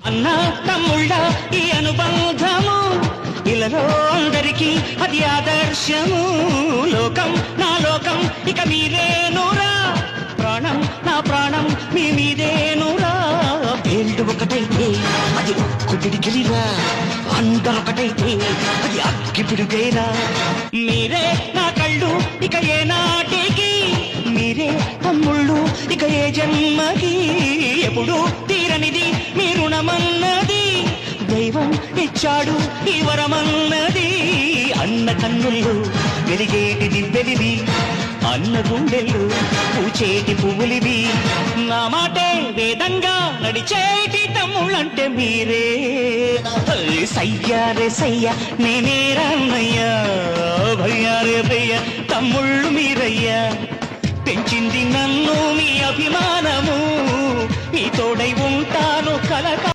అన్న తమ్ముళ్ళ ఈ అనుబంధము ఇలలో అందరికీ అది ఆదర్శము. లోకం నా లోకం ఇక మీరేనురా, ప్రాణం నా ప్రాణం మీ మీదేనురా. వేళ్ళు ఒకటైతే అది ఉక్కు పిడికిలిరా, అందరొకటైతే అది అగ్గి పిడుగేరా. మీరే నా కళ్ళు ఇక ఏ నాటికి, మీరే తమ్ముళ్ళు ఇక ఏ జన్మకి. ఎప్పుడు తీరనిది మీ రుణమన్నది, దైవం ఇచ్చాడు ఈ వరమన్నది. అన్న కన్నుల్లో వెలిగేటి దివ్వెలివి, అన్న గుండెల్లో పూచేటి పువ్వులివి. నా మాటే వేదంగా నడిచేటి తమ్ముళ్ళంటే మీరే. సయ్యారే సయ్య నేనే రాన్నయ్యా, భయ్యారే భయ్య తమ్ముళ్ళు మీరయ్యా. పెంచింది నన్ను మీ అభిమానము, మీ తోడై ఉంటాను కలక.